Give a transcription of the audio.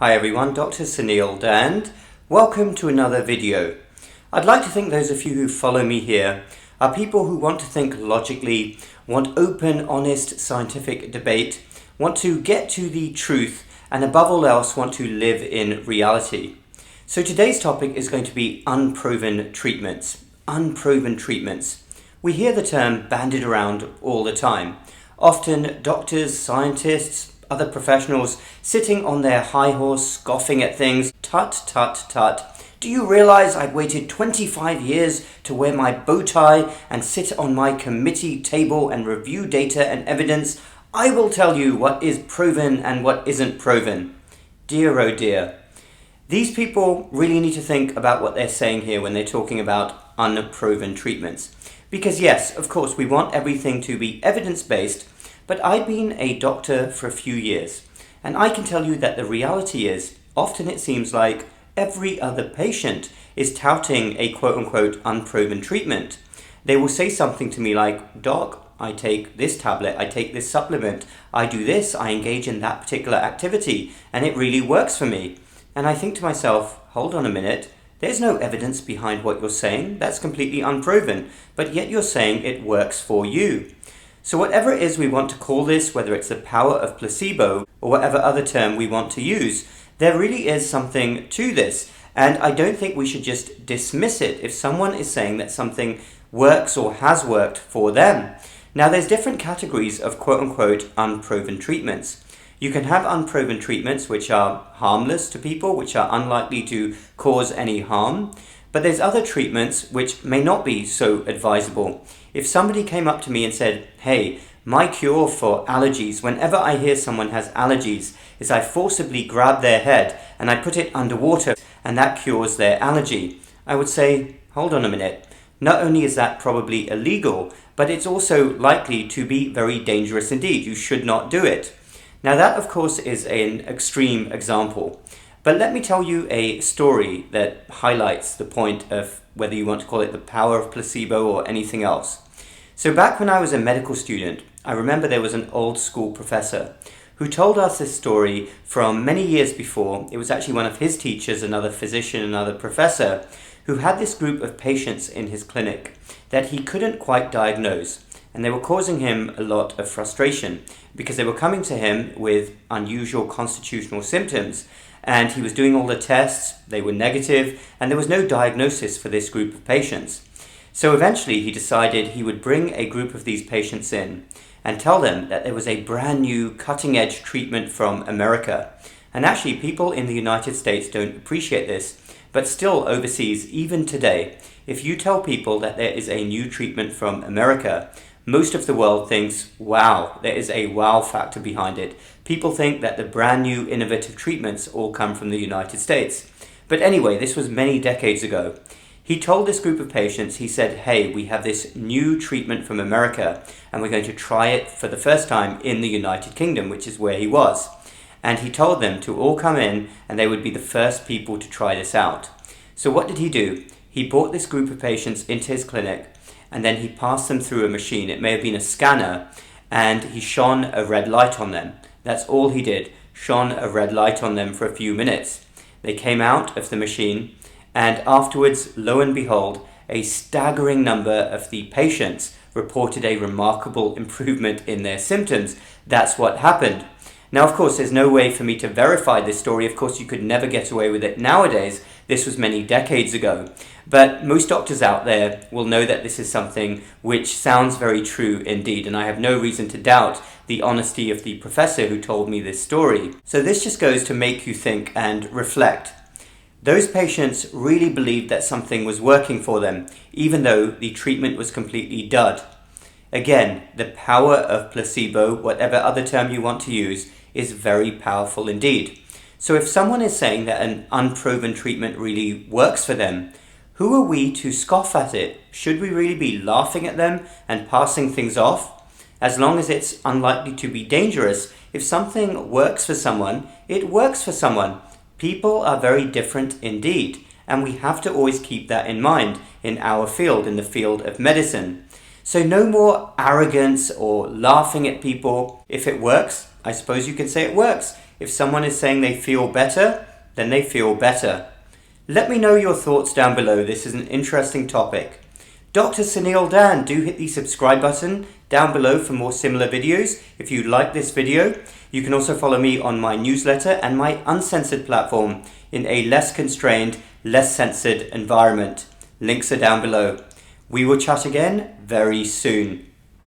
Hi everyone, Dr. Sunil Dhand. Welcome to another video. I'd like to think those of you who follow me here are people who want to think logically, want open, honest, scientific debate, want to get to the truth, and above all else want to live in reality. So today's topic is going to be unproven treatments. Unproven treatments. We hear the term bandied around all the time. Often doctors, scientists, other professionals sitting on their high horse scoffing at things. Tut, tut, tut. Do you realize I've waited 25 years to wear my bow tie and sit on my committee table and review data and evidence? I will tell you what is proven and what isn't proven. Dear oh dear. These people really need to think about what they're saying here when they're talking about unproven treatments. Because yes, of course, we want everything to be evidence-based, but I've been a doctor for a few years, and I can tell you that the reality is, often it seems like every other patient is touting a quote-unquote unproven treatment. They will say something to me like, "Doc, I take this tablet, I take this supplement, I do this, I engage in that particular activity, and it really works for me." And I think to myself, hold on a minute, there's no evidence behind what you're saying, that's completely unproven, but yet you're saying it works for you. So whatever it is we want to call this, whether it's the power of placebo or whatever other term we want to use, there really is something to this. And I don't think we should just dismiss it if someone is saying that something works or has worked for them. Now there's different categories of quote-unquote unproven treatments. You can have unproven treatments which are harmless to people, which are unlikely to cause any harm. But there's other treatments which may not be so advisable. If somebody came up to me and said, "Hey, my cure for allergies, whenever I hear someone has allergies, is I forcibly grab their head and I put it underwater and that cures their allergy," I would say, hold on a minute. Not only is that probably illegal, but it's also likely to be very dangerous indeed. You should not do it. Now that, of course, is an extreme example. But let me tell you a story that highlights the point of whether you want to call it the power of placebo or anything else. So back when I was a medical student, I remember there was an old school professor who told us this story from many years before. It was actually one of his teachers, another physician, another professor, who had this group of patients in his clinic that he couldn't quite diagnose. And they were causing him a lot of frustration because they were coming to him with unusual constitutional symptoms. And he was doing all the tests, they were negative, and there was no diagnosis for this group of patients. So eventually he decided he would bring a group of these patients in and tell them that there was a brand new cutting-edge treatment from America. And actually people in the United States don't appreciate this, but still overseas, even today, if you tell people that there is a new treatment from America, most of the world thinks, wow, there is a wow factor behind it. People think that the brand new innovative treatments all come from the United States. But anyway, this was many decades ago. He told this group of patients, he said, "Hey, we have this new treatment from America and we're going to try it for the first time in the United Kingdom," which is where he was. And he told them to all come in and they would be the first people to try this out. So what did he do? He brought this group of patients into his clinic and then he passed them through a machine. It may have been a scanner, and he shone a red light on them. That's all he did, shone a red light on them for a few minutes. They came out of the machine, and afterwards, lo and behold, a staggering number of the patients reported a remarkable improvement in their symptoms. That's what happened. Now, of course, there's no way for me to verify this story. Of course, you could never get away with it nowadays. This was many decades ago. But most doctors out there will know that this is something which sounds very true indeed, and I have no reason to doubt the honesty of the professor who told me this story. So this just goes to make you think and reflect. Those patients really believed that something was working for them, even though the treatment was completely dud. Again, the power of placebo, whatever other term you want to use, is very powerful indeed. So if someone is saying that an unproven treatment really works for them, who are we to scoff at it? Should we really be laughing at them and passing things off? As long as it's unlikely to be dangerous, if something works for someone, it works for someone. People are very different indeed, and we have to always keep that in mind in our field, in the field of medicine. So no more arrogance or laughing at people. If it works, I suppose you can say it works. If someone is saying they feel better, then they feel better. Let me know your thoughts down below. This is an interesting topic. Dr. Sunil Dhand, do hit the subscribe button down below for more similar videos. If you like this video, you can also follow me on my newsletter and my uncensored platform in a less constrained, less censored environment. Links are down below. We will chat again very soon.